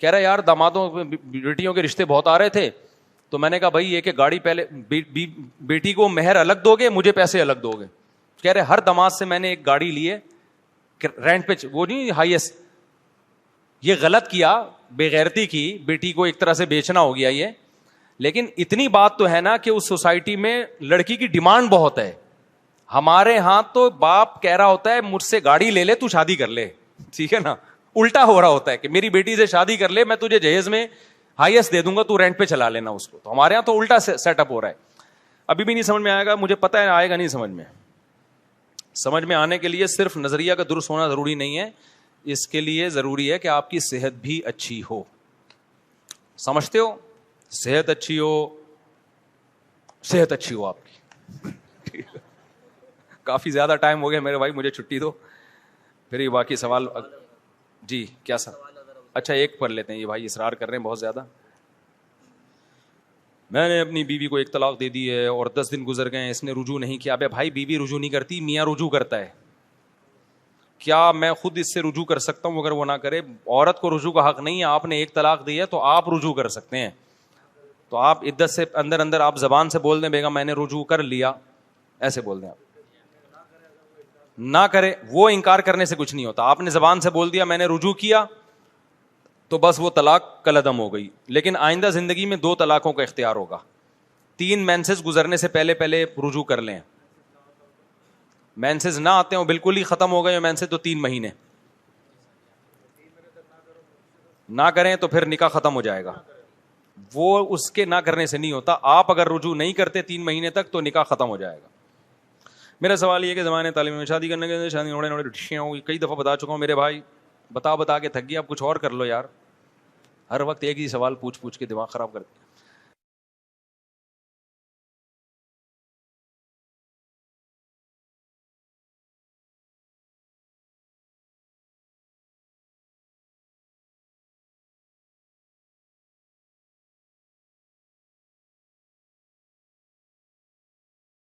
کہہ رہا یار دامادوں بیٹیوں کے رشتے بہت آ رہے تھے. تو میں نے کہا بھائی ایک گاڑی پہلے بیٹی کو مہر الگ دو گے, مجھے پیسے الگ دو گے. کہہ رہے ہر داماد سے میں نے ایک گاڑی لی ہے رینٹ پہ, وہ نہیں ہائیسٹ. یہ غلط کیا, بے غیرتی کی, بیٹی کو ایک طرح سے بیچنا ہو گیا یہ. لیکن اتنی بات تو ہے نا کہ اس سوسائٹی میں لڑکی کی ڈیمانڈ بہت ہے. ہمارے ہاں تو باپ کہہ رہا ہوتا ہے مجھ سے گاڑی لے لے, تو شادی کر لے, ٹھیک ہے نا. الٹا ہو رہا ہوتا ہے کہ میری بیٹی سے شادی کر لے, میں تجھے جہیز میں ہائیسٹ دے دوں گا, تو رینٹ پہ چلا لینا اس کو. تو ہمارے یہاں تو الٹا سیٹ اپ ہو رہا ہے. ابھی بھی نہیں سمجھ میں آئے گا, مجھے پتا ہے آئے گا نہیں سمجھ میں. سمجھ میں آنے کے لیے صرف نظریہ کا درست ہونا ضروری نہیں ہے, اس کے لیے ضروری ہے کہ آپ کی صحت بھی اچھی ہو. سمجھتے ہو؟ صحت اچھی ہو آپ کی. کافی زیادہ ٹائم ہو گیا میرے بھائی, مجھے چھٹی دو. پھر یہ باقی سوال جی کیا سر؟ اچھا ایک پڑھ لیتے ہیں, یہ بھائی اصرار کر رہے ہیں بہت زیادہ. میں نے اپنی بیوی کو 1 طلاق دے دی ہے اور 10 دن گزر گئے, اس نے رجوع نہیں کیا. ابے بھائی بیوی رجوع نہیں کرتی, میاں رجوع کرتا ہے. کیا میں خود اس سے رجوع کر سکتا ہوں اگر وہ نہ کرے؟ عورت کو رجوع کا حق نہیں ہے. آپ نے 1 طلاق دی ہے تو آپ رجوع کر سکتے ہیں. تو آپ عدت سے اندر آپ زبان سے بول دیں بیگم میں نے رجوع کر لیا, ایسے بول دیں آپ. نہ کرے, وہ انکار کرنے سے کچھ نہیں ہوتا. آپ نے زبان سے بول دیا میں نے رجوع کیا تو بس وہ طلاق کلعدم ہو گئی. لیکن آئندہ زندگی میں 2 طلاقوں کا اختیار ہوگا. 3 مینسز گزرنے سے پہلے رجوع کر لیں. مینسز نہ آتے ہیں بالکل ہی ختم ہو گئے مینسز تو 3 مہینے نہ کریں تو پھر نکاح ختم ہو جائے گا. وہ اس کے نہ کرنے سے نہیں ہوتا. آپ اگر رجوع نہیں کرتے 3 مہینے تک تو نکاح ختم ہو جائے گا. میرا سوال یہ کہ زمانے تعلیم میں شادی کرنے کے شادی نوڑے کئی دفعہ بتا چکا ہوں میرے بھائی, بتا کے تھک گیا, اب کچھ اور کر لو یار. ہر وقت ایک ہی سوال پوچھ کے دماغ خراب کرتے.